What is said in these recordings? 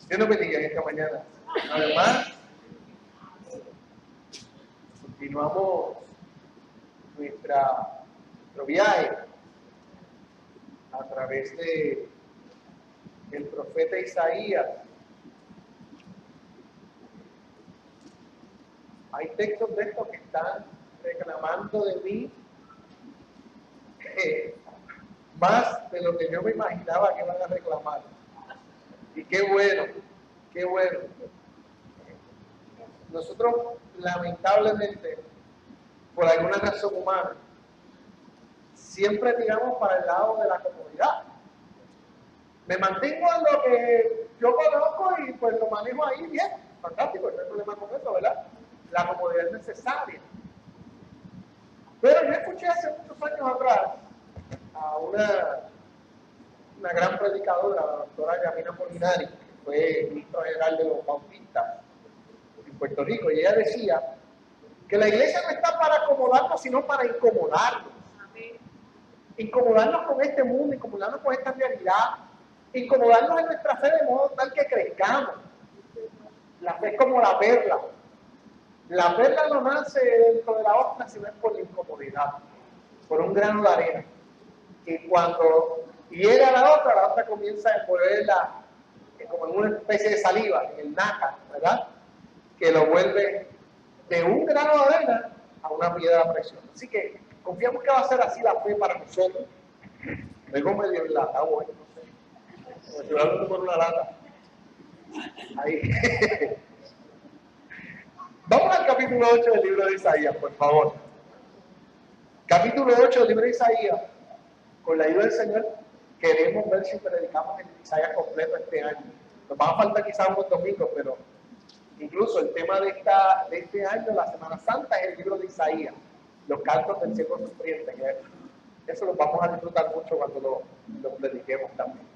Dios nos bendiga en esta mañana. Además, continuamos nuestro viaje a través de el profeta Isaías. Hay textos de estos que están reclamando de mí más de lo que yo me imaginaba que iban a reclamar. Y qué bueno, qué bueno. Nosotros, lamentablemente, por alguna razón humana, siempre tiramos para el lado de la comodidad. Me mantengo en lo que yo conozco y pues lo manejo ahí bien. Fantástico, no hay problema con eso, ¿verdad? La comodidad es necesaria. Pero yo escuché hace muchos años atrás a una gran predicadora, la doctora Yamina Molinari, que fue ministro general de los bautistas en Puerto Rico, y ella decía que la iglesia no está para acomodarnos, sino para incomodarnos. Incomodarnos con este mundo, incomodarnos con esta realidad, incomodarnos en nuestra fe de modo tal que crezcamos. La fe es como la perla. La perla no nace dentro de la hoja, sino es por la incomodidad, por un grano de arena. Y cuando hiere a la otra comienza a envolverla como en una especie de saliva, en el nácar, ¿verdad? Que lo vuelve de un grano de arena a una piedra preciosa. Así que confiamos que va a ser así la fe para nosotros. Vengo medio enlatado hoy, no sé. Me estoy hablando por una lata. Ahí. Vamos al capítulo 8 del libro de Isaías, por favor. Capítulo 8 del libro de Isaías. Con la ayuda del Señor, queremos ver si predicamos el Isaías completo este año. Nos van a faltar quizás unos domingos, pero incluso el tema de este año, la Semana Santa, es el libro de Isaías, los cantos del siervo sufriente. Que eso lo vamos a disfrutar mucho cuando lo prediquemos también.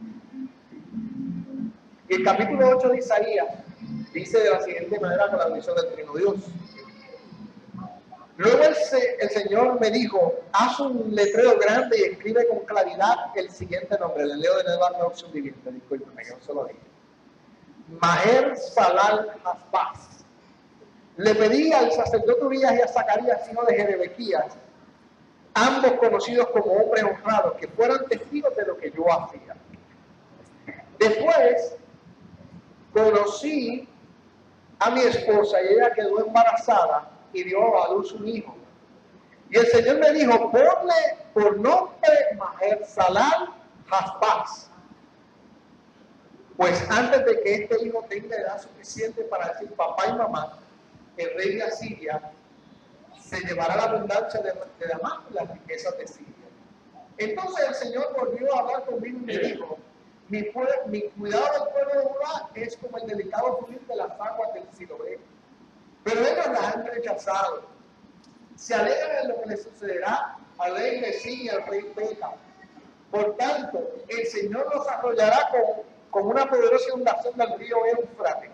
Y el capítulo 8 de Isaías dice de la siguiente manera con la bendición del Trino Dios. Luego el Señor me dijo, haz un letrero grande y escribe con claridad el siguiente nombre. Le leo de nuevo la traducción viviente, discúlpeme que no se lo dije. Maher Salal Hasbaz. Le pedí al sacerdote Urías y a Zacarías, hijo de Jerebequías, ambos conocidos como hombres honrados, que fueran testigos de lo que yo hacía. Después conocí a mi esposa y ella quedó embarazada y dio a luz un hijo. Y el Señor me dijo, ponle por nombre Maher Salal Hasbaz, pues antes de que este hijo tenga edad suficiente para decir papá y mamá, el rey de Asiria se llevará la abundancia de Damasco y las riquezas de Siria. Entonces el Señor volvió a hablar conmigo y me dijo, mi cuidado del pueblo de Judá es como el delicado fluir de las aguas del Siloé, pero ellos las han rechazado. Se alegran de lo que les sucederá al rey de Siria y al rey Peca. Por tanto, el Señor los arrollará con una poderosa inundación del río Éufrates,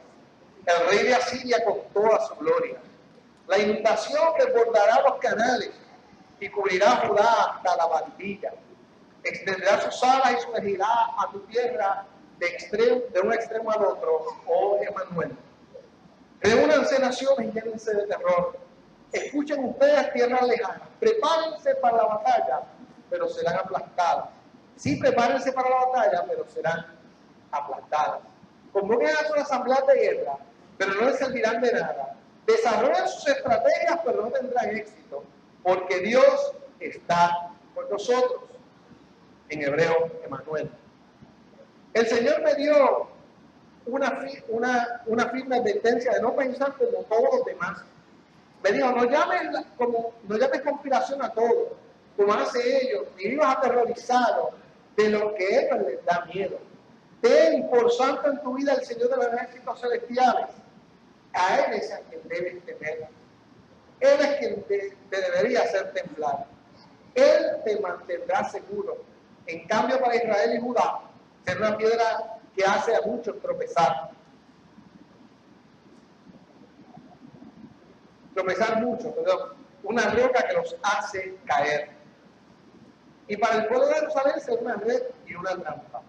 el rey de Asiria con toda su gloria. La inundación desbordará los canales y cubrirá a Judá hasta la barquilla. Extenderá sus alas y sumergirá a tu tierra de un extremo al otro, oh Emanuel. Reúnanse naciones y llévense de terror. Escuchen ustedes tierras lejanas. Prepárense para la batalla, pero serán aplastadas. Sí, prepárense para la batalla, pero serán aplastadas. Convoquen a sus asambleas de guerra, pero no les servirán de nada. Desarrollen sus estrategias, pero no tendrán éxito, porque Dios está con nosotros. En hebreo, Emanuel. El Señor me dio una firme advertencia de no pensar como todos los demás. Me dijo, no llames conspiración a todos, como hace ellos, y vivas aterrorizados de lo que a ellos les da miedo. Ten por santo en tu vida el Señor de los ejércitos celestiales. A Él es a quien debes temer. Él es quien te debería hacer temblar. Él te mantendrá seguro. En cambio, para Israel y Judá, será una piedra que hace a muchos tropezar. Tropezar mucho, perdón. Una roca que los hace caer. Y para el pueblo de Jerusalén será una red y una trampa.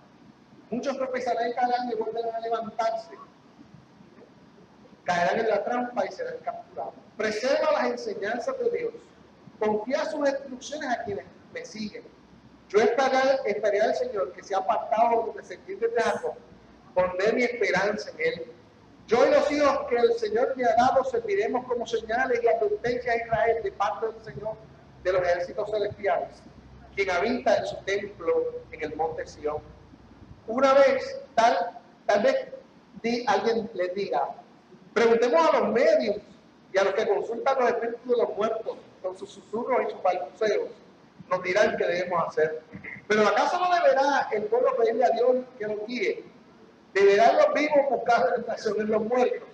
Muchos tropezarán y caerán y volverán a levantarse. Caerán en la trampa y serán capturados. Preserva las enseñanzas de Dios. Confía sus instrucciones a quienes me siguen. Yo esperé al Señor que se ha apartado de sentir de Jacob. Pondré mi esperanza en Él. Yo y los hijos que el Señor me ha dado serviremos como señales y advertencias a Israel de parte del Señor de los ejércitos celestiales, quien habita en su templo en el monte Sión. Una vez, tal vez alguien les diga, preguntemos a los medios y a los que consultan los espíritus de los muertos con sus susurros y sus balbuceos, nos dirán qué debemos hacer. Pero ¿acaso no deberá el pueblo pedirle a Dios que nos guíe? ¿Deberán los vivos buscar orientación en los muertos?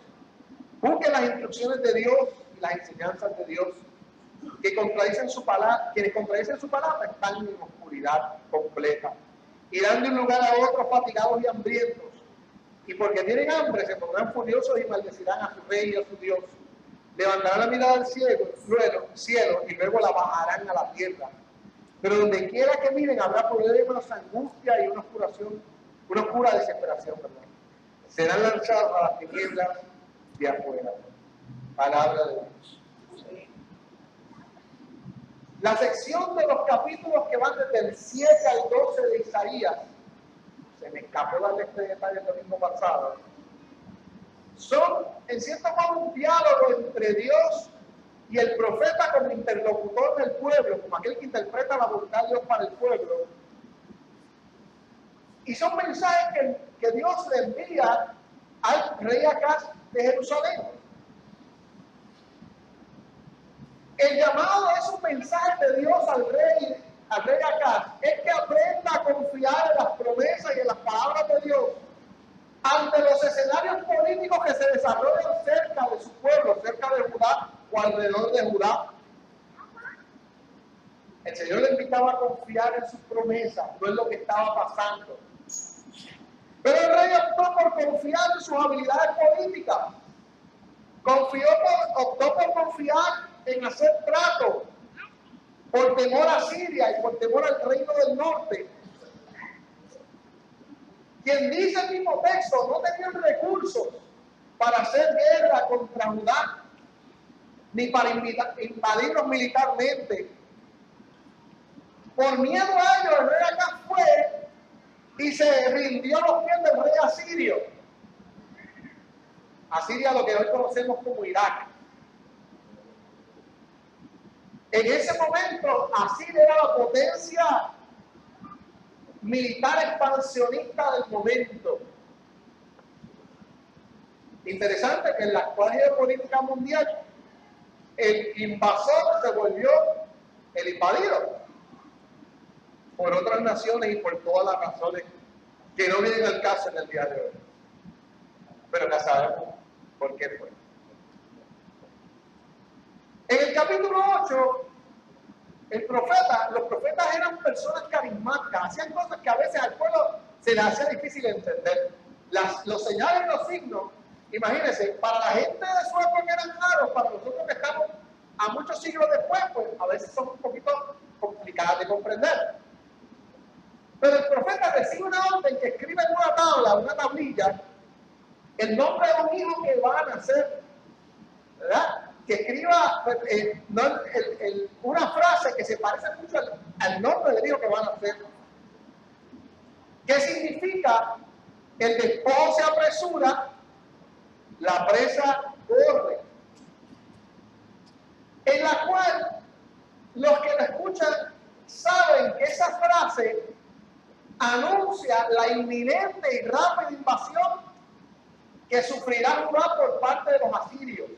Busquen las instrucciones de Dios y las enseñanzas de Dios. Quienes contradicen su palabra están en oscuridad completa. Irán de un lugar a otro fatigados y hambrientos. Y porque tienen hambre se pondrán furiosos y maldecirán a su rey y a su Dios. Levantarán la mirada al cielo y luego la bajarán a la tierra. Pero donde quiera que miren habrá problemas, angustia y una oscura desesperación, ¿verdad? Serán lanzados a las tinieblas de afuera. Palabra de Dios. La sección de los capítulos que van desde el 7 al 12 de Isaías, se me escapó darle este detalle el domingo pasado, son en cierto modo un diálogo entre Dios y el profeta como interlocutor del pueblo, como aquel que interpreta la voluntad de Dios para el pueblo. Y son mensajes que Dios le envía al rey Acaz de Jerusalén. El llamado es un mensaje de Dios al rey Acaz, es que aprenda a confiar en las promesas y en las palabras de Dios ante los escenarios políticos que se desarrollan cerca de su pueblo, cerca de Judá o alrededor de Judá. El Señor le invitaba a confiar en sus promesas, no en lo que estaba pasando. Pero el rey optó por confiar en sus habilidades políticas. Optó por confiar en hacer trato por temor a Siria y por temor al reino del norte. Quien dice el mismo texto, no tenían recursos para hacer guerra contra Judá, ni para invadirlos militarmente. Por miedo a ellos, el rey Acaz fue y se rindió a los pies del rey asirio. Asiria, lo que hoy conocemos como Irak. En ese momento, Asiria era la potencia militar expansionista del momento. Interesante que en la actual geopolítica mundial, el invasor se volvió el invadido por otras naciones y por todas las razones que no vienen al caso en el día de hoy. Pero ya sabemos por qué fue. En el capítulo 8, los profetas eran personas carismáticas, hacían cosas que a veces al pueblo se les hacía difícil entender. Los señales y los signos, imagínense, para la gente de su época eran raros, para nosotros que estamos a muchos siglos después, pues a veces son un poquito complicadas de comprender. Pero el profeta recibe una orden que escribe en una tabla, una tablilla, el nombre de un hijo que va a nacer, ¿verdad? Que escriba una frase que se parece mucho al nombre del hijo que va a nacer. ¿Qué significa? El despojo se apresura, la presa corre. En la cual los que la escuchan saben que esa frase anuncia la inminente y rápida invasión que sufrirá Judá por parte de los asirios,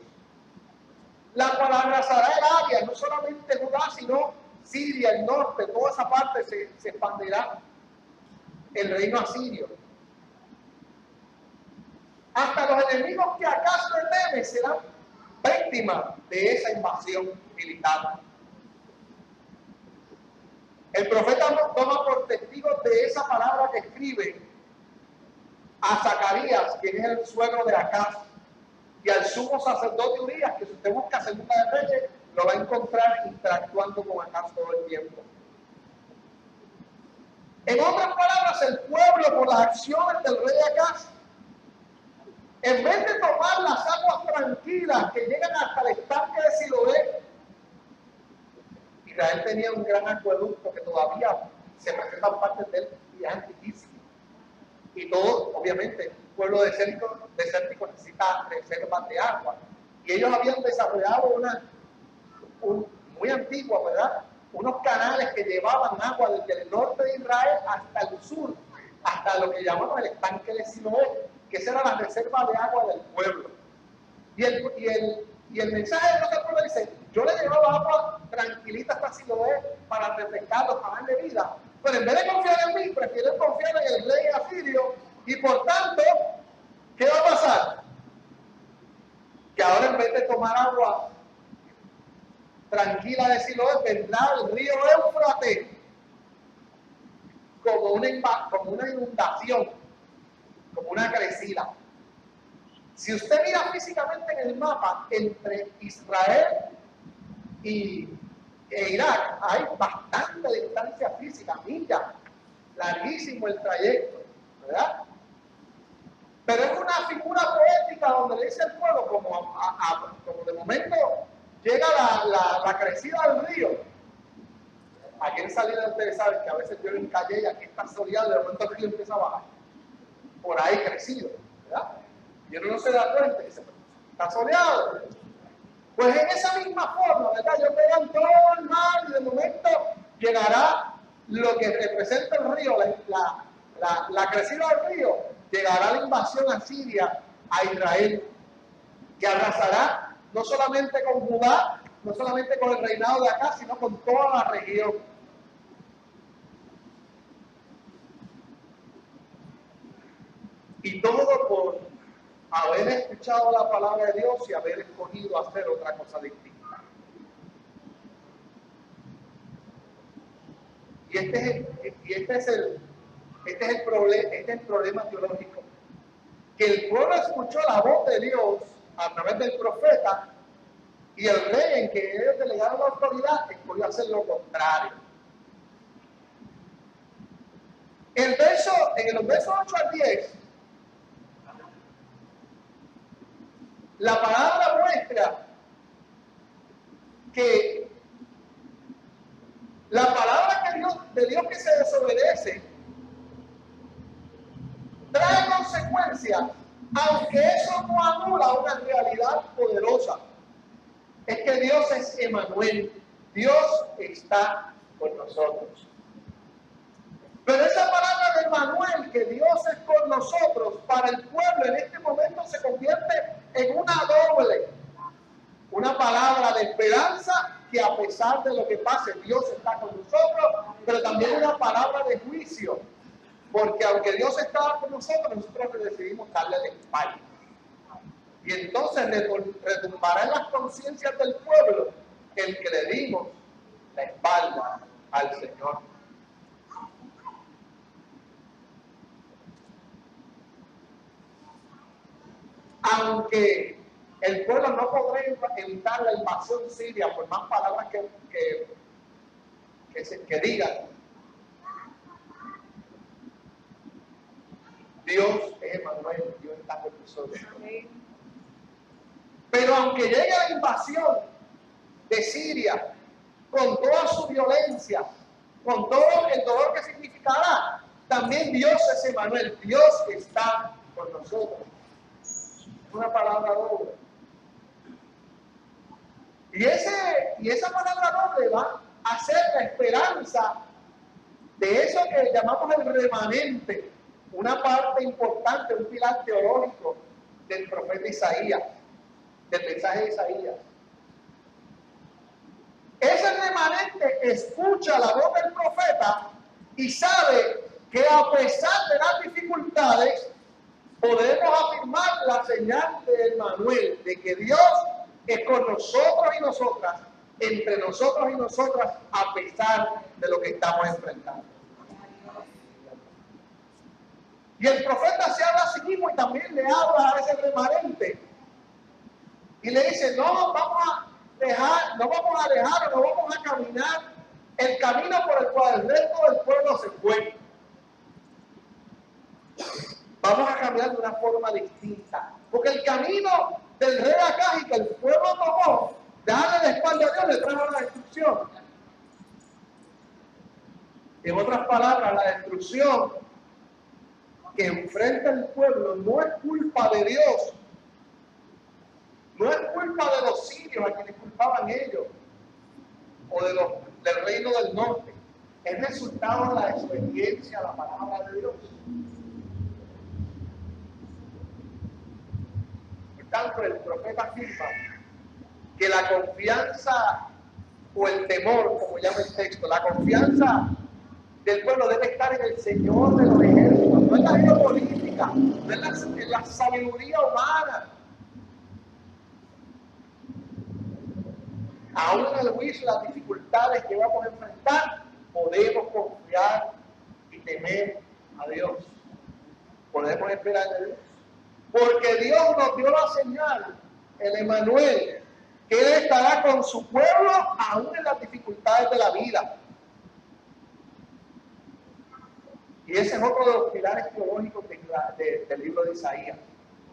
la cual arrasará el área, no solamente Judá, sino Siria, el norte, toda esa parte se expandirá el reino asirio. Hasta los enemigos que acaso temen serán víctimas de esa invasión militar. El profeta nos toma por testigos de esa palabra que escribe a Zacarías, quien es el suegro de Acaz, y al sumo sacerdote Urias, que si usted busca Segunda de Reyes, lo va a encontrar interactuando con Acaz todo el tiempo. En otras palabras, el pueblo, por las acciones del rey Acaz, en vez de tomar las aguas tranquilas que llegan hasta el estanque de Siloé, Israel tenía un gran acueducto que todavía se presentan partes de él y es antiquísimo. Y todo, obviamente, un pueblo desértico necesita reservas de agua. Y ellos habían desarrollado muy antigua, ¿verdad? Unos canales que llevaban agua desde el norte de Israel hasta el sur, hasta lo que llamamos el estanque de Siloé, que esa era la reserva de agua del pueblo. Y el mensaje de Dios al pueblo dice: yo le llevaba agua tranquilita hasta Siloé para refrescarlos, para darle vida. Pero en vez de confiar en mí, prefieren confiar en el rey asirio. Y por tanto, ¿qué va a pasar? Que ahora en vez de tomar agua tranquila de Siloé, vendrá el río Éufrates como una inundación, como una crecida. Si usted mira físicamente en el mapa, entre Israel e Irak hay bastante distancia física, millas, larguísimo el trayecto, ¿verdad? Pero es una figura poética donde le dice el pueblo, como de momento llega la crecida del río. Aquí en salida ustedes saben que a veces llueve en calle y aquí está soleado y de momento el río empieza a bajar. Por ahí crecido, ¿verdad? Y uno no se da cuenta y dice: está soleado. Pues en esa misma forma, ¿verdad? Ellos vean todo el mar y de momento llegará lo que representa el río, la crecida del río, llegará la invasión asiria a Israel, que arrasará no solamente con Judá, no solamente con el reinado de acá, sino con toda la región. Y todo por haber escuchado la palabra de Dios y haber escogido hacer otra cosa distinta. Y este es el problema teológico. Que el pueblo escuchó la voz de Dios a través del profeta, y el rey, en que ellos delegaron la autoridad, escogió hacer lo contrario. En los versos 8 al 10, la palabra muestra que la palabra de Dios que se desobedece trae consecuencias, aunque eso no anula una realidad poderosa. Es que Dios es Emmanuel, Dios está con nosotros. Pero esa palabra de Emmanuel, que Dios es con nosotros, para el pueblo en este momento se convierte en una palabra de esperanza, que a pesar de lo que pase, Dios está con nosotros, pero también una palabra de juicio, porque aunque Dios estaba con nosotros decidimos darle la espalda. Y entonces retumbará en las conciencias del pueblo el que le dimos la espalda al Señor. Aunque el pueblo no podrá evitar la invasión siria, por más palabras que digan, Dios es Emmanuel, Dios está con nosotros. Pero aunque llegue la invasión de Siria, con toda su violencia, con todo el dolor que significará, también Dios es Emmanuel, Dios está con nosotros. Una palabra doble. Y esa palabra doble va a ser la esperanza de eso que llamamos el remanente, una parte importante, un pilar teológico del profeta Isaías, del mensaje de Isaías. Ese remanente escucha la voz del profeta y sabe que a pesar de las dificultades, podemos afirmar la señal de Emmanuel, de que Dios es con nosotros y nosotras, entre nosotros y nosotras, a pesar de lo que estamos enfrentando. Y el profeta se habla a sí mismo y también le habla a ese remanente. Y le dice: no vamos a dejar o no vamos a caminar el camino por el cual el resto del pueblo se fue. forma distinta. Porque el camino del rey Acaz y que el pueblo tomó, darle la espalda a Dios, le trajo la destrucción. En otras palabras, la destrucción que enfrenta el pueblo no es culpa de Dios, no es culpa de los sirios a quienes culpaban ellos, o del reino del norte, es resultado de la desobediencia a la palabra de Dios. Por tanto, el profeta afirma que la confianza o el temor, como llama el texto, la confianza del pueblo debe estar en el Señor de los ejércitos, no en la geopolítica, no en la sabiduría humana. Aún en el juicio, las dificultades que vamos a enfrentar, podemos confiar y temer a Dios. Podemos esperar de Dios. Porque Dios nos dio la señal, el Emmanuel, que Él estará con su pueblo aún en las dificultades de la vida. Y ese es otro de los pilares teológicos del libro de Isaías.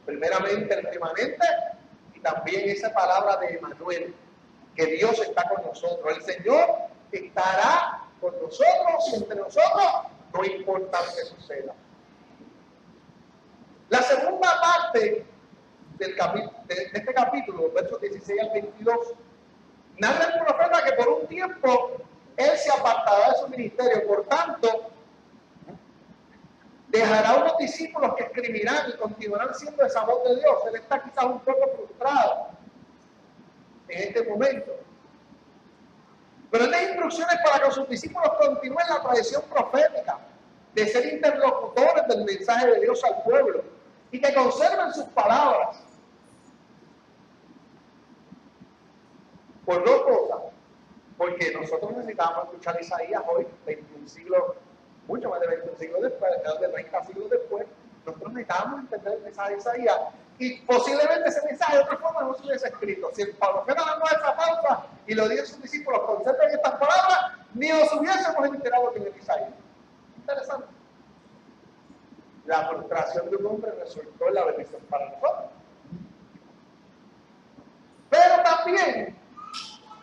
Primeramente el remanente y también esa palabra de Emmanuel, que Dios está con nosotros. El Señor estará con nosotros y entre nosotros, no importa lo que suceda. La segunda parte de este capítulo, versos 16 al 22, narra el profeta que por un tiempo él se apartará de su ministerio. Por tanto, dejará unos discípulos que escribirán y continuarán siendo esa voz de Dios. Él está quizás un poco frustrado en este momento. Pero él da instrucciones para que sus discípulos continúen la tradición profética de ser interlocutores del mensaje de Dios al pueblo y que conserven sus palabras. Por dos cosas. Porque nosotros necesitamos escuchar Isaías hoy, 21 siglos, mucho más de 21 siglos después, de 30 siglos después. Nosotros necesitamos entender el mensaje de Isaías. Y posiblemente ese mensaje de otra forma no se hubiese escrito. Si el profeta dando esa pausa y lo dijo a sus discípulos, conserven estas palabras, ni nos hubiésemos enterado que en el Isaías. Interesante. La frustración de un hombre resultó en la bendición para nosotros. Pero también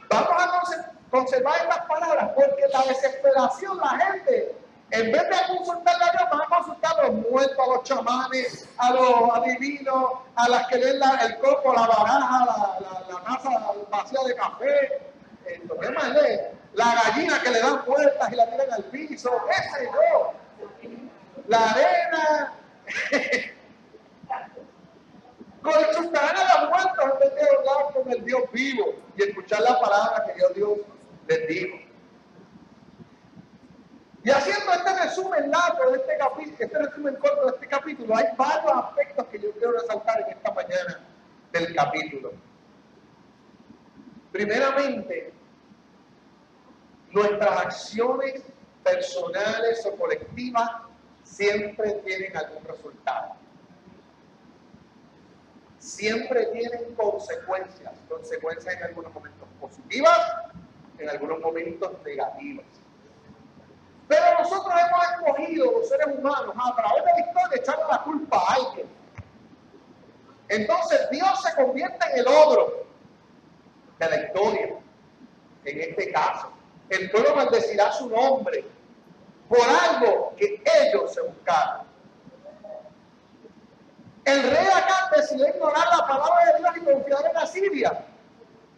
vamos a conservar estas palabras, porque la desesperación, la gente, en vez de consultarle a Dios, van a consultar a los muertos, a los chamanes, a los adivinos, a las que leen el coco, la baraja, la taza vacía de café, el problema es la gallina que le dan vueltas y la tiran al piso, qué sé yo, la arena. Consultarán a los muertos en vez de hablar con el Dios vivo y escuchar la palabra que Dios les dijo. Y haciendo este resumen largo de este capítulo, este resumen corto de este capítulo, hay varios aspectos que yo quiero resaltar en esta mañana del capítulo. Primeramente, nuestras acciones personales o colectivas siempre tienen algún resultado. Siempre tienen consecuencias en algunos momentos positivas, en algunos momentos negativas. Pero nosotros hemos escogido, los seres humanos, a través de la historia, echarle la culpa a alguien. Entonces Dios se convierte en el ogro de la historia. En este caso, el pueblo maldecirá su nombre por algo que ellos se buscaron. El rey Acaz decidió ignorar la palabra de Dios y confiar en Asiria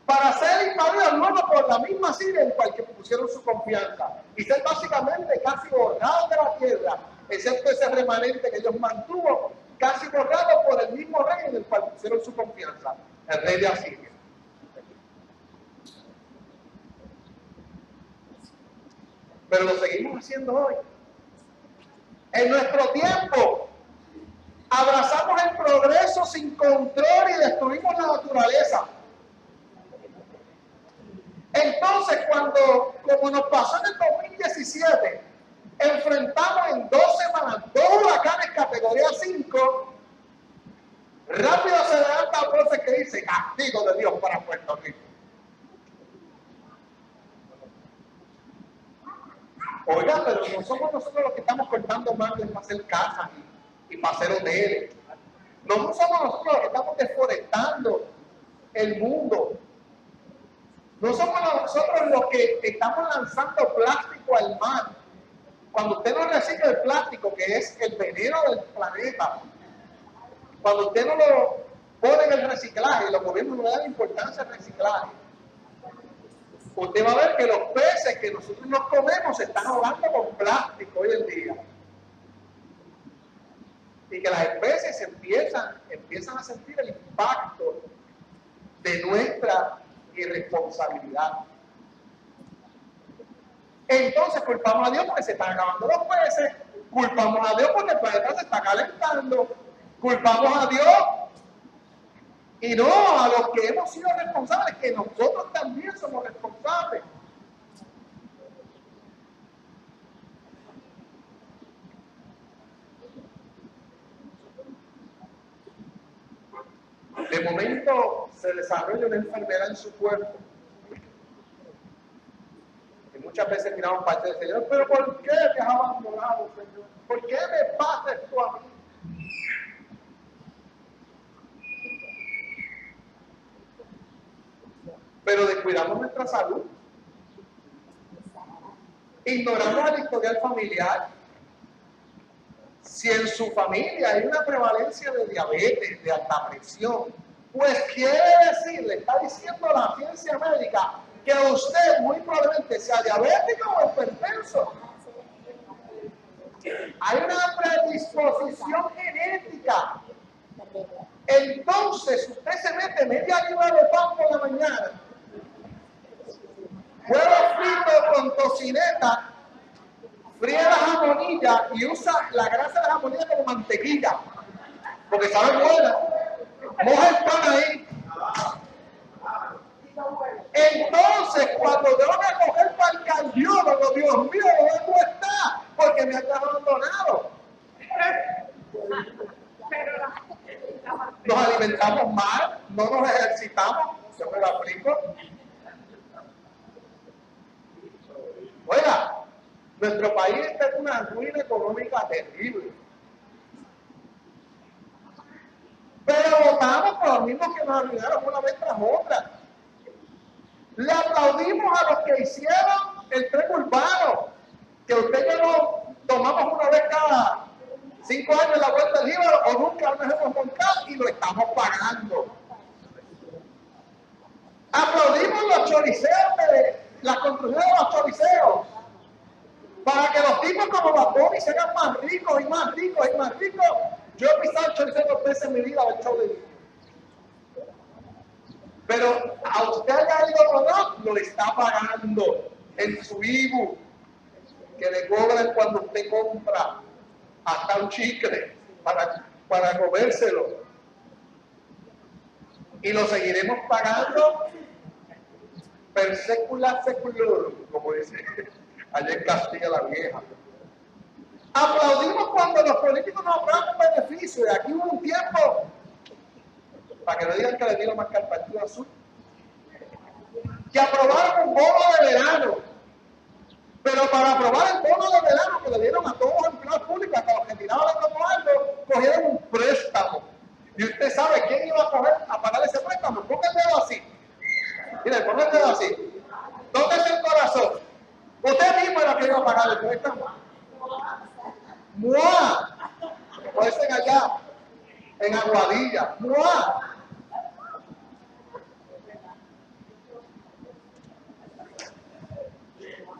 para ser invadido luego por la misma Siria en cual que pusieron su confianza y ser básicamente casi borrados de la tierra, excepto ese remanente que Dios mantuvo, casi borrado por el mismo rey en el cual pusieron su confianza, el rey de Asiria. Pero lo seguimos haciendo hoy. En nuestro tiempo, abrazamos el progreso sin control y destruimos la naturaleza. Entonces, como nos pasó en el 2017, enfrentamos en 2 semanas 2 huracanes categoría 5, rápido se levanta voces que dice castigo de Dios para Puerto Rico. Oiga, pero no somos nosotros los que estamos cortando mangos para hacer casas y para hacer hoteles. No somos nosotros los que estamos deforestando el mundo. No somos nosotros los que estamos lanzando plástico al mar. Cuando usted no recicla el plástico, que es el veneno del planeta, cuando usted no lo pone en el reciclaje, los gobiernos no le dan importancia al reciclaje, usted va a ver que los peces que nosotros nos comemos se están ahogando con plástico hoy en día. Y que las especies empiezan a sentir el impacto de nuestra irresponsabilidad. Entonces culpamos a Dios porque se están acabando los peces, culpamos a Dios porque el planeta se está calentando, culpamos a Dios y no a los que hemos sido responsables, que nosotros también somos responsables. De momento se desarrolla una enfermedad en su cuerpo. Y muchas veces miramos parte del Señor, pero ¿por qué me has abandonado, Señor? ¿Por qué me pasa esto a mí? Pero descuidamos nuestra salud. Ignoramos el historial familiar. Si en su familia hay una prevalencia de diabetes, de alta presión, pues quiere decir, le está diciendo la ciencia médica que usted muy probablemente sea diabético o hipertenso. Hay una predisposición genética. Entonces, usted se mete media libra de pan por la mañana, huevo frito con tocineta, fríe la jamonilla y usa la grasa de la jamonilla como mantequilla, porque sabe buena. Moja el pan ahí. Entonces, cuando tengo que coger para el cardiólogo, Dios mío, ¿dónde tú estás? Porque me has abandonado. Nos alimentamos mal, no nos ejercitamos, yo me lo aplico. Oiga, nuestro país está en una ruina económica terrible. Pero votamos por los mismos que nos arruinaron una vez tras otra. Le aplaudimos a los que hicieron el tren urbano, que usted y yo lo tomamos una vez cada 5 años la vuelta del Líbano, o nunca nos hemos montado y lo estamos pagando. Aplaudimos los choriceos de la construcción de los choriceos, para que los tipos como Bad Bunny se hagan más ricos y más ricos y más ricos. Yo he pisado el choriceo 2 veces en mi vida del show de niños. Pero a usted haya ido o no, lo está pagando en su IBU, que le cobran cuando usted compra hasta un chicle para comérselo. Y lo seguiremos pagando per secula seculorum, como dice allá en Castilla la Vieja. Aplaudimos cuando los políticos nos dan un beneficio. Y aquí hubo un tiempo, para que no digan que le dieron más que al Partido Azul, que aprobaron un bono de verano. Pero para aprobar el bono de verano que le dieron a todos los empleados públicos, hasta los que tiraban el algo, cogieron un préstamo. Y usted sabe quién iba a pagar ese préstamo. Ponga el dedo así. Mire, ponga el dedo así. ¿Dónde es el corazón? Usted mismo era que iba a pagar el préstamo. ¡Mua! Como dicen allá, en Aguadilla. ¡Mua!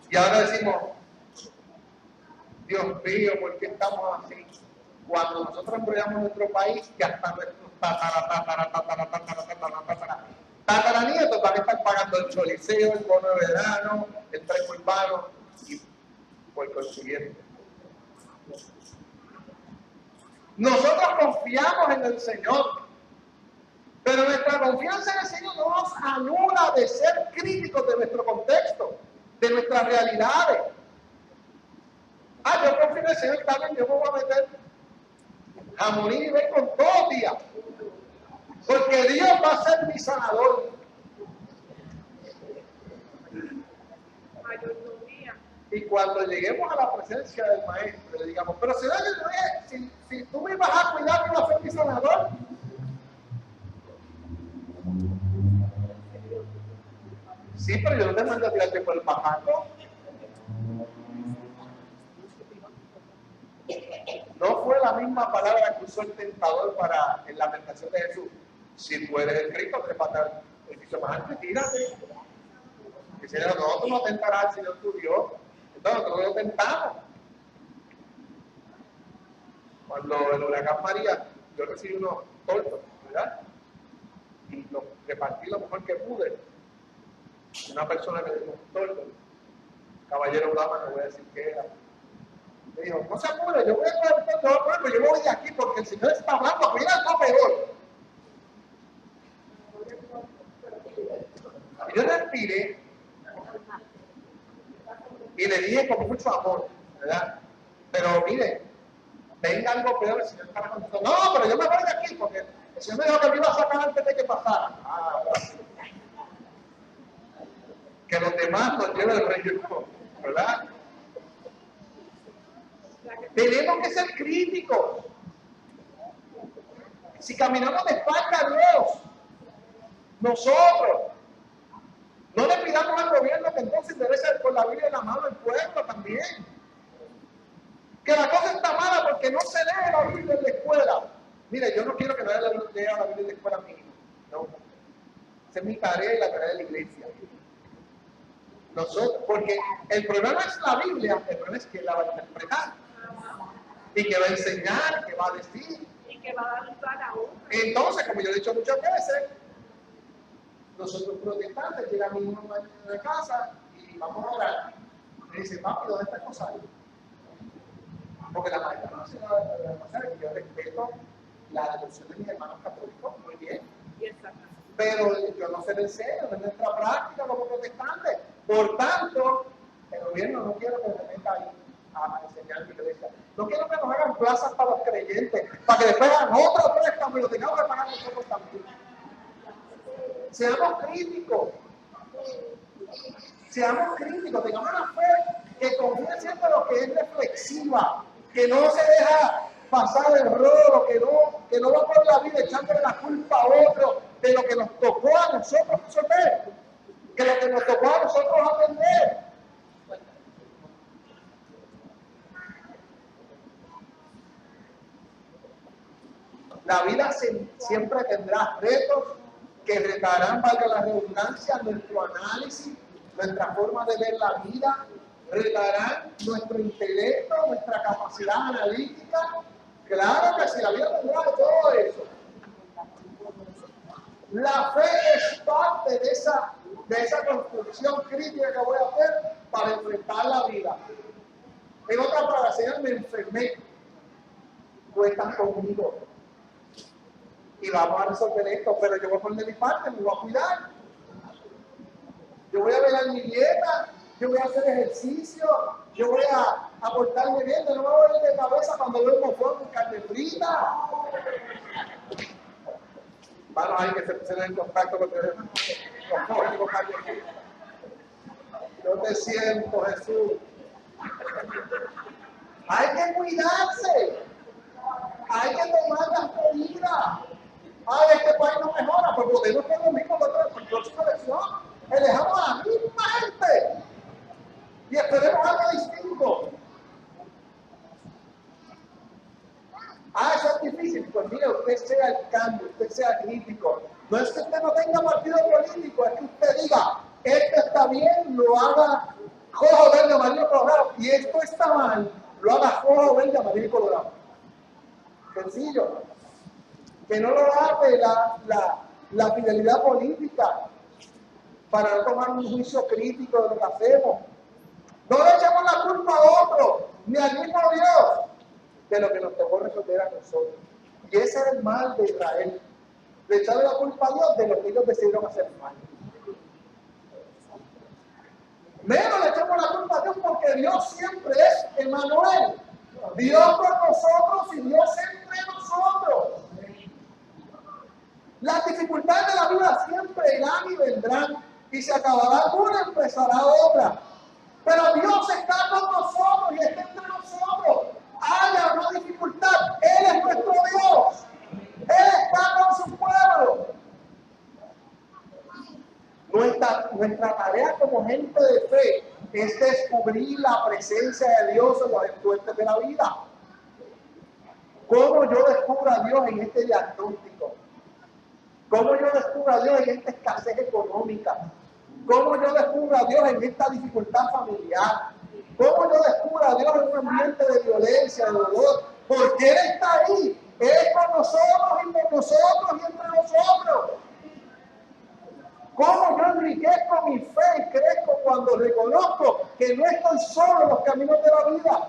Y ahora decimos, Dios mío, ¿por qué estamos así? Cuando nosotros embrujamos nuestro país, que hasta nuestros tataranietos van a estar pagando el choliseo, el bono de verano, el tren urbano y por consiguiente. Nosotros confiamos en el Señor, pero nuestra confianza en el Señor no nos anula de ser críticos de nuestro contexto, de nuestras realidades. Yo confío en el Señor, también yo me voy a meter jamonín y ver con todo día, porque Dios va a ser mi sanador. Y cuando lleguemos a la presencia del maestro, le digamos, pero si tú me vas a cuidar, ¿me vas a ser mi sanador? Sí, pero yo no te mando a tirarte por el bajaco. No fue la misma palabra que usó el tentador en la tentación de Jesús. Si tú eres el Cristo, trépate al piso más alto y tírate. Dice, no, tú no tentarás al Señor tu Dios. Entonces nosotros lo tentamos. Cuando el huracán María, yo recibí unos tortos, ¿verdad? Y los repartí lo mejor que pude. Una persona que dijo un torto, caballero dama, no voy a decir qué era. Me dijo, no se apure, yo voy a coger el torto, pero yo me voy de aquí porque el Señor está hablando, mira algo peor. Y yo respiré y le dije con mucho amor, ¿verdad? Pero mire, venga algo peor, el Señor está contando. No, pero yo me voy de aquí porque el Señor me dijo que me iba a sacar antes de que pasara. Que los demás nos lleven el rey, ¿verdad? Tenemos que ser críticos. Si caminamos de espalda a Dios, nosotros, no le pidamos al gobierno que entonces debe ser con la Biblia en la mano del pueblo también. Que la cosa está mala porque no se lee la Biblia en la escuela. Mire, yo no quiero que nadie lea la Biblia en la escuela mínima. No. Esa es mi tarea y la tarea de la iglesia. Nosotros, porque el problema es la Biblia, el problema es que la va a interpretar. Y que va a enseñar, que va a decir. Y que va a dar un plan a uno. Entonces, como yo he dicho muchas veces, nosotros protestantes llegamos a una mañana de casa y vamos a orar. Y dicen, papi, ¿dónde está el rosario? Porque la mayoría no se va a hacer, yo respeto la devoción de mis hermanos católicos, muy bien. Pero yo no se lo enseño, no es nuestra práctica como protestantes. Por tanto, el gobierno no quiere que se meta ahí a enseñar mi iglesia. No quiero que nos hagan plazas para los creyentes, para que después hagan otro préstamo y lo tengamos que pagar nosotros también. Seamos críticos. Seamos críticos, tengamos una fe que confíe siempre en lo que es reflexiva, que no se deja pasar el rolo, que no va por la vida echándole la culpa a otro de lo que nos tocó a nosotros resolver, que lo que nos tocó a nosotros aprender. La vida siempre tendrá retos que retarán, valga la redundancia, nuestro análisis, nuestra forma de ver la vida, retarán nuestro intelecto, nuestra capacidad analítica. Claro que sí, la vida tendrá todo eso. La fe es parte de esa construcción crítica que voy a hacer para enfrentar la vida. En otras palabras, Señor, me enfermé. Tú estás conmigo. Y vamos a resolver esto, pero yo voy a poner de mi parte, me voy a cuidar. Yo voy a velar mi dieta, yo voy a hacer ejercicio, yo voy a portarme bien, no me voy a ir de cabeza cuando veo un mofón con carne frita. Vamos a ver que se pusieron en contacto con carne frita. Yo te siento, Jesús. Hay que cuidarse. Hay que tomar las medidas. Ay, este país no mejora, pues podemos hacer lo mismo en la próxima elección. Elejamos a la misma gente y esperemos algo distinto. Eso es difícil. Pues mire, usted sea el cambio, usted sea crítico. No es que usted no tenga partido político, es que usted diga, esto está bien, lo haga rojo, verde, amarillo, colorado, y esto está mal, lo haga rojo, verde, amarillo y colorado. Sencillo. Que no lo hace la fidelidad política para no tomar un juicio crítico de lo que hacemos. No le echemos la culpa a otro, ni al mismo Dios, de lo que nos tocó resolver a nosotros. Y ese es el mal de Israel. Le echarle la culpa a Dios de lo que ellos decidieron hacer mal. Menos le echamos la culpa a Dios porque Dios siempre es Emmanuel. Dios con nosotros y Dios entre nosotros. Las dificultades de la vida siempre irán y vendrán, y se acabará una, empezará otra. Pero Dios está con nosotros y está entre nosotros. Haya una dificultad, Él es nuestro Dios. Él está con su pueblo. Nuestra tarea como gente de fe es descubrir la presencia de Dios en los estudiantes de la vida. ¿Cómo yo descubro a Dios en este diagnóstico? ¿Cómo yo descubro a Dios en esta escasez económica? ¿Cómo yo descubro a Dios en esta dificultad familiar? ¿Cómo yo descubro a Dios en un ambiente de violencia, de dolor? Porque Él está ahí. Él es con nosotros y por nosotros y entre nosotros. ¿Cómo yo enriquezco mi fe y crezco cuando reconozco que no estoy solo en los caminos de la vida?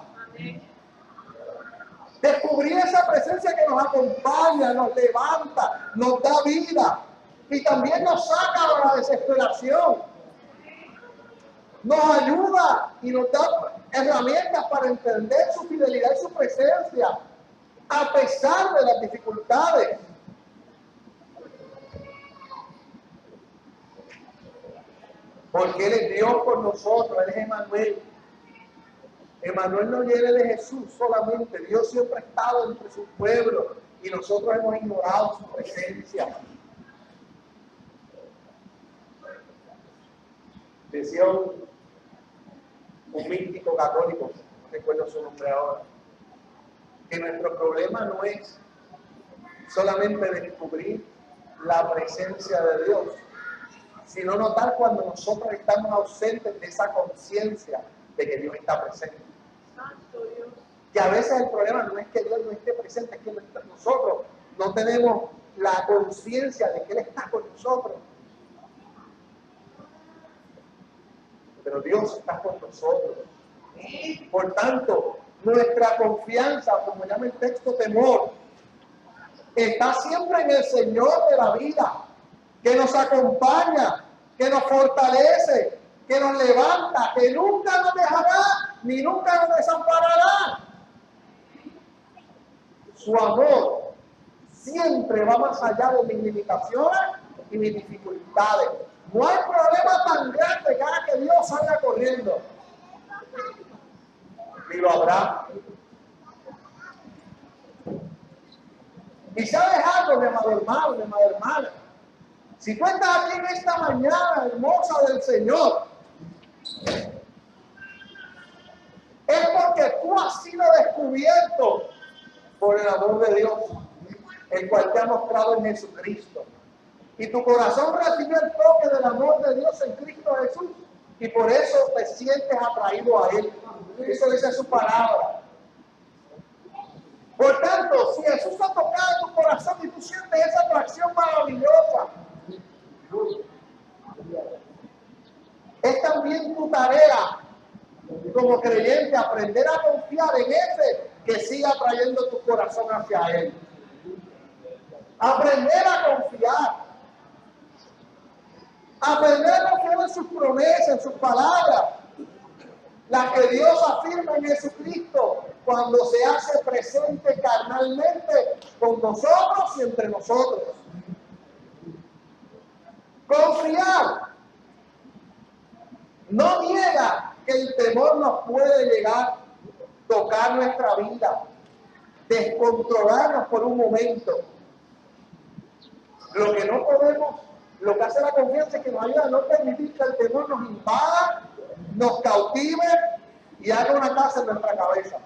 Descubrir esa presencia que nos acompaña, nos levanta, nos da vida y también nos saca de la desesperación. Nos ayuda y nos da herramientas para entender su fidelidad y su presencia a pesar de las dificultades. Porque Él es Dios con nosotros, Él es Emmanuel. Emmanuel no viene de Jesús solamente, Dios siempre ha estado entre su pueblo y nosotros hemos ignorado su presencia. Decía un místico católico, no recuerdo su nombre ahora, que nuestro problema no es solamente descubrir la presencia de Dios, sino notar cuando nosotros estamos ausentes de esa conciencia de que Dios está presente. Que a veces el problema no es que Dios no esté presente, es que nosotros no tenemos la conciencia de que Él está con nosotros. Pero Dios está con nosotros. Por tanto, nuestra confianza, como llama el texto, temor, está siempre en el Señor de la vida, que nos acompaña, que nos fortalece, que nos levanta, que nunca nos dejará ni nunca nos desamparará. Su amor siempre va más allá de mis limitaciones y mis dificultades. No hay problema tan grande que haga que Dios salga corriendo. Y lo habrá. Y sabes algo, mi amado hermano, mi amada hermana. Si tú estás aquí en esta mañana hermosa del Señor, es porque tú has sido descubierto por el amor de Dios, el cual te ha mostrado en Jesucristo. Y tu corazón recibió el toque del amor de Dios en Cristo Jesús. Y por eso te sientes atraído a Él. Eso dice su palabra. Por tanto, si Jesús ha tocado tu corazón y tú sientes esa atracción maravillosa, es también tu tarea como creyente aprender a confiar en ese que siga atrayendo tu corazón hacia Él. Aprender a confiar. Aprender a confiar en sus promesas, en sus palabras. Las que Dios afirma en Jesucristo cuando se hace presente carnalmente con nosotros y entre nosotros. Confiar no niega que el temor nos puede llegar a tocar nuestra vida, descontrolarnos por un momento. Lo que no podemos, lo que hace la confianza es que nos ayuda a no permitir que el temor nos invada, nos cautive y haga una casa en nuestra cabeza.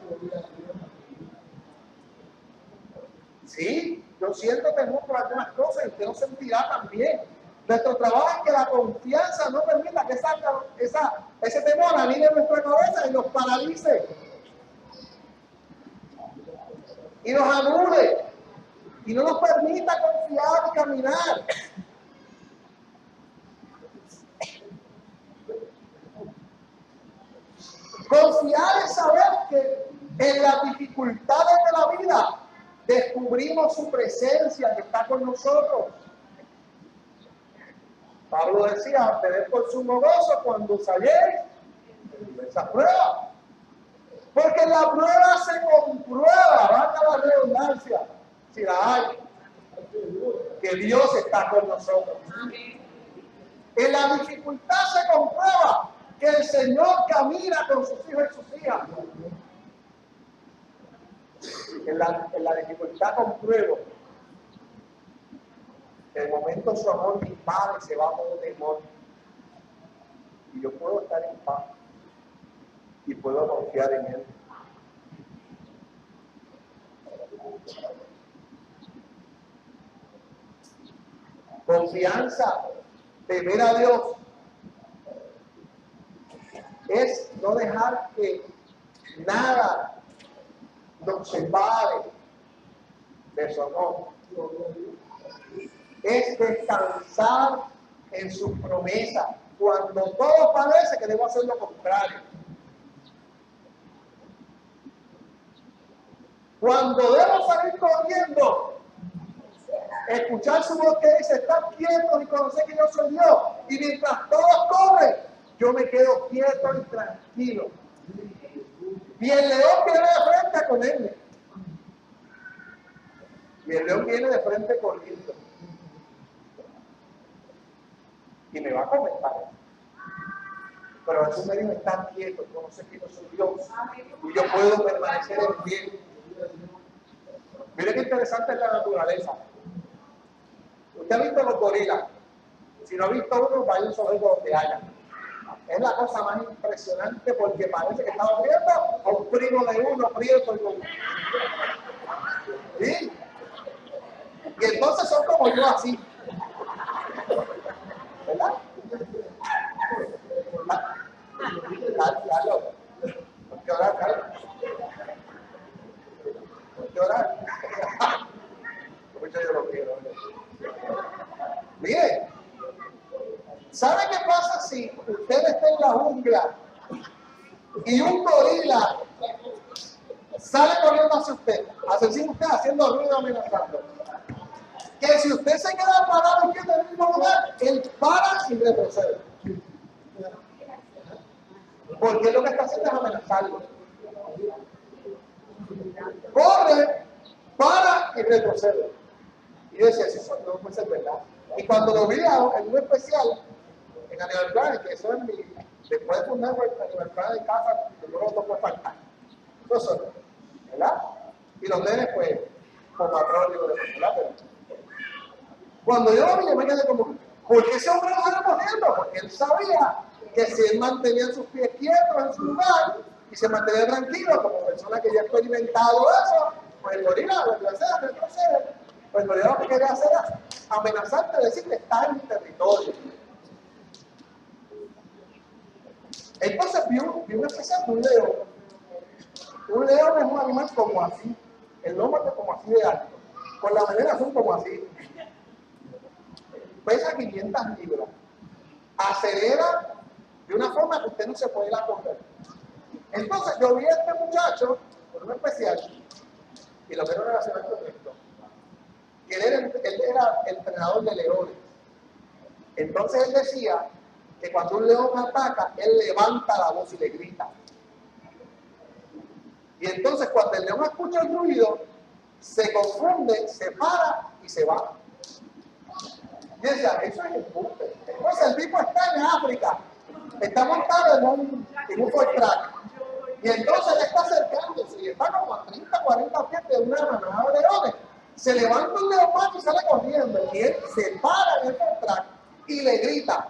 Sí, yo siento temor por algunas cosas y usted lo sentirá también. Nuestro trabajo es que la confianza no permita que ese temor anide en nuestra cabeza y nos paralice. Y nos anule. Y no nos permita confiar y caminar. Confiar es saber que en las dificultades de la vida descubrimos su presencia que está con nosotros. Pablo decía, tened por sumo gozo cuando salléis de esa prueba. Porque la prueba se comprueba, valga la redundancia, si la hay, que Dios está con nosotros. En la dificultad se comprueba que el Señor camina con sus hijos y sus hijas. En la dificultad compruebo que de momento su amor me invade y se va todo temor. Y yo puedo estar en paz y puedo confiar en Él. Confianza, temer a Dios, es no dejar que nada nos separe de su amor. Es descansar en sus promesas cuando todo parece que debo hacer lo contrario. Cuando debo salir corriendo, escuchar su voz que dice, están quietos y conocer que yo soy Dios. Y mientras todos corren, yo me quedo quieto y tranquilo. Y el león viene de frente con él. Y el león viene de frente corriendo. Y me va a comer, padre. Pero Jesús me dijo, están quietos, conocer que yo soy Dios. Y yo puedo permanecer en pie. Mire qué interesante es la naturaleza. Usted ha visto los gorilas. Si no ha visto uno, vaya a un zoológico donde haya. Es la cosa más impresionante porque parece que estamos viendo a un primo de uno, prieto y uno. ¿Sí? Y entonces son como yo así. ¿Verdad? Carlos. ¿Por qué orar, Carlos? ¿Por qué orar? Mucho yo lo quiero. Mire, ¿sabe qué pasa si usted está en la jungla y un gorila sale corriendo hacia usted, hacia usted haciendo ruido amenazando? Que si usted se queda parado y queda en el mismo lugar, él para y retrocede. Porque lo que está haciendo es amenazarlo. Corre, para y retrocede. Y yo decía, eso no puede ser verdad. Y cuando lo vi en un especial, en Animal Planet, que eso es después de fundar Animal Planet de casa, yo no lo puedo faltar. Entonces, ¿verdad? Y los nenes, pues, con patrón, digo, ¿verdad? Pero, cuando yo lo vi, yo me quedé como, ¿por qué ese hombre no sale corriendo? Porque él sabía que si él mantenía sus pies quietos en su lugar y se mantenía tranquilo, como persona que ya ha experimentado eso, pues el gorila retrocede. Pues el gorila lo que quería hacer era amenazarte, decir que estás en mi territorio. Entonces vi una especie de un león. Un león es un animal como así, el lomo es como así de alto, con la melena son como así. Pesa 500 libras, acelera de una forma que usted no se puede ir a correr. Entonces yo vi a este muchacho, por un especial, y lo quiero relacionar con esto, que él era entrenador de leones. Entonces él decía que cuando un león ataca, él levanta la voz y le grita. Y entonces cuando el león escucha el ruido, se confunde, se para y se va. Y decía, eso es embuste. Entonces el tipo está en África, está montado en un Ford Track. Y entonces él está acercándose y está como a 30, 40 pies de una manada de leones. Se levanta un león más y sale corriendo. Y él se para en el Ford Track y le grita.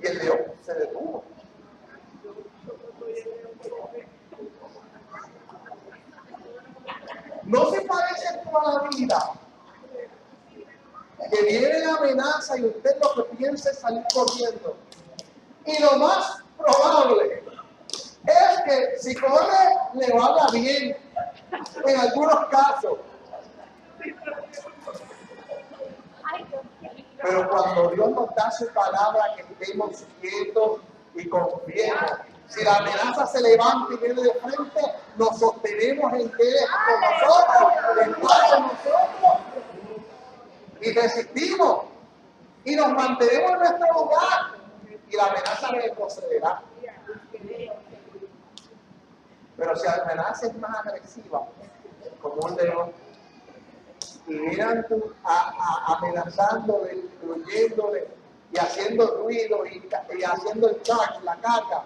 Y el león se detuvo. No se parece toda la vida que viene la amenaza y usted lo que piensa es salir corriendo. Y lo más probable es que si corre le vaya bien en algunos casos. Pero cuando Dios nos da su palabra, que estemos quietos y confiemos. Si la amenaza se levanta y viene de frente, nos sostenemos en que Él es con nosotros, está con nosotros, y resistimos, y nos mantenemos en nuestro lugar, y la amenaza retrocederá. Pero si la amenaza es más agresiva, como un león, y miran amenazándole, incluyéndole, y haciendo ruido y haciendo el charge, la caca,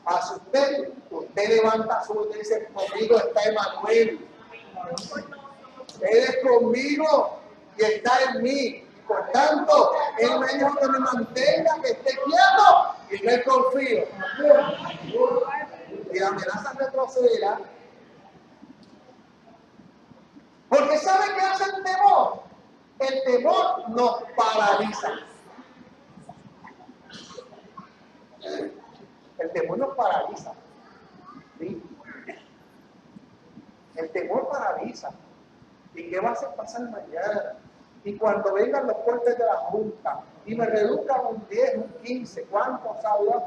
hacia usted levanta su voz y dice, conmigo está Emanuel. Él es conmigo y está en mí. Por tanto, Él me dijo que me mantenga, que esté quieto y que Él confío. Y la amenaza retrocederá. Porque ¿sabe qué hace el temor? El temor nos paraliza. El temor nos paraliza. ¿Sí? El temor paraliza. ¿Y qué va a hacer pasar mañana? Y cuando vengan los cortes de la Junta y me reduzcan un 10, un 15, ¿cuánto sabe Dios?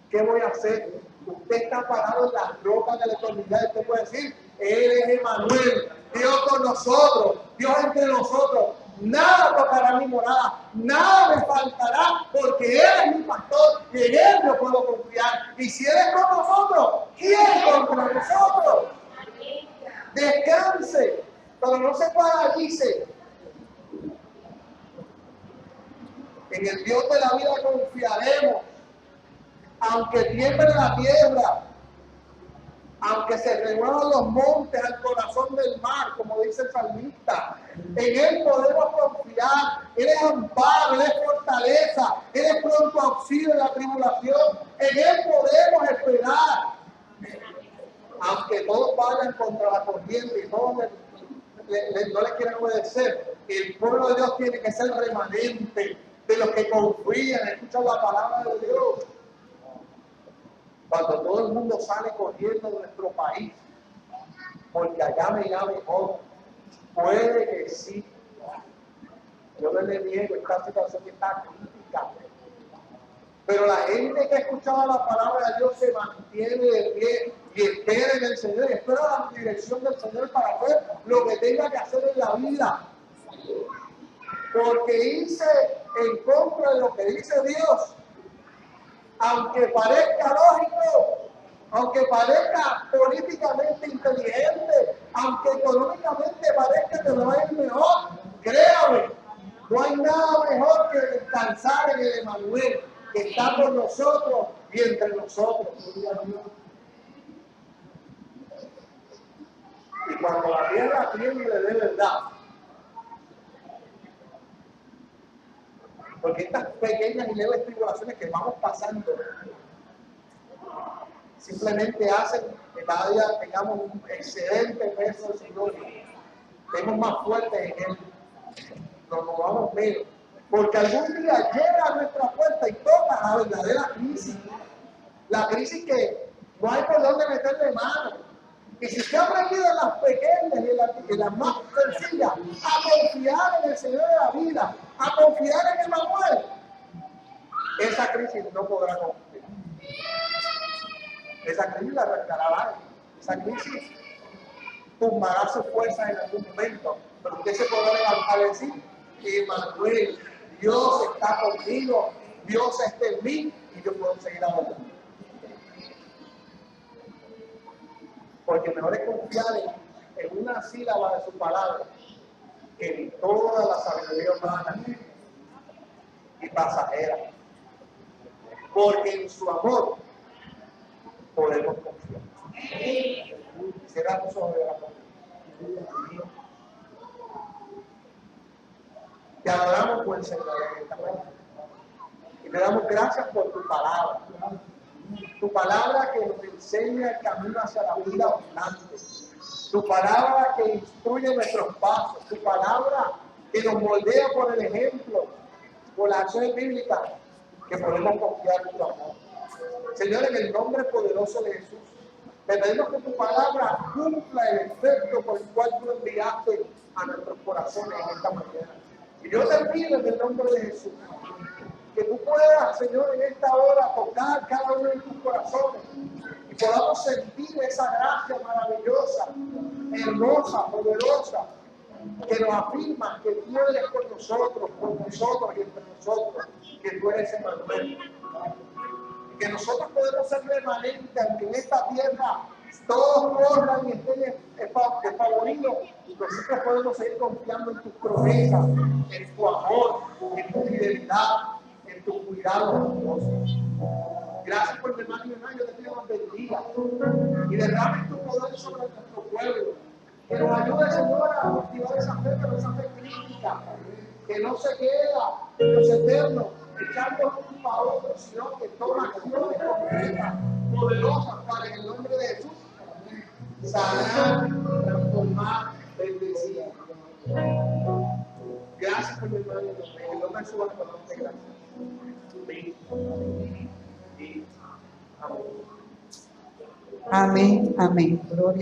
¿Qué voy a hacer? Usted está parado en las rocas de la eternidad. Usted puede decir, Él es Emanuel, Dios con nosotros, Dios entre nosotros. Nada tocará mi morada, nada me faltará, porque Él es mi pastor y en Él yo puedo confiar. Y si Él es con nosotros, ¿quién contra nosotros? Descanse, pero no se paralice. En el Dios de la vida confiaremos, aunque tiemble la tierra, aunque se remuevan los montes al corazón del mar, como dice el salmista. En Él podemos confiar. Él es amparo, Él es fortaleza, Él es pronto auxilio en la tribulación. En Él podemos esperar. Aunque todos vayan contra la corriente y todos no le quieran obedecer, el pueblo de Dios tiene que ser remanente de los que confían, escuchan la palabra de Dios. Cuando todo el mundo sale corriendo de nuestro país, porque allá me irá mejor, puede que sí. Yo no le niego, esta situación está crítica. Pero la gente que ha escuchado la palabra de Dios se mantiene de pie y espera en el Señor, espera la dirección del Señor para hacer lo que tenga que hacer en la vida. Porque irse en contra de lo que dice Dios, aunque parezca lógico, aunque parezca políticamente inteligente, aunque económicamente parezca que no es mejor, créame, no hay nada mejor que descansar en el Emanuel, que está con nosotros y entre nosotros. Y cuando la tierra tiemble de verdad, porque estas pequeñas y leves tribulaciones que vamos pasando simplemente hacen que cada día tengamos un excelente peso del Señor, estemos más fuertes en Él, nos movamos menos, porque algún día llega a nuestra puerta y toca la verdadera crisis, la crisis que no hay por dónde meterle mano. Y si usted ha aprendido en las pequeñas y en las más sencillas a confiar en el Señor de la vida, a confiar en Emanuel, esa crisis no podrá cumplir. Esa crisis la arrancará. Esa crisis tumbará sus fuerzas en algún momento. Pero usted se podrá levantar y decir, Emanuel, Dios está conmigo, Dios está en mí y yo puedo seguir adelante. Porque mejor es confiar en una sílaba de su palabra que en toda la sabiduría humana y pasajera. Porque en su amor podemos confiar. Cierra tus ojos de la confianza. Te adoramos por el Señor en esta mañana. Y te damos gracias por tu palabra. Tu palabra que nos enseña el camino hacia la vida abundante. Tu palabra que instruye nuestros pasos. Tu palabra que nos moldea por el ejemplo, por las acciones bíblicas, que podemos confiar en tu amor. Señor, en el nombre poderoso de Jesús, te pedimos que tu palabra cumpla el efecto por el cual tú enviaste a nuestros corazones en esta mañana. Y yo te pido en el nombre de Jesús, que tú puedas, Señor, en esta hora tocar cada uno de tus corazones y podamos sentir esa gracia maravillosa, hermosa, poderosa, que nos afirma que tú eres con nosotros y entre nosotros, que tú eres Emanuel. Y que nosotros podemos ser remanentes, aunque en esta tierra todos corran y estén despavoridos, y nosotros podemos seguir confiando en tus promesas, en tu amor, en tu fidelidad, en tu cuidado amoroso. Gracias por mi hermano y mi hermana, yo te pido que nos bendiga y derrame tu poder sobre nuestro pueblo. Que nos ayude, Señor, a cultivar esa fe, pero esa fe crítica, que no se queda en los eternos, echando culpa a otros, sino que toma acciones concretas, poderosas para en el nombre de Jesús sanar, transformar, bendecir. Gracias por mi hermano y mi hermana, en el nombre de Jesús, gracias. Amén. Amén, amén. Gloria.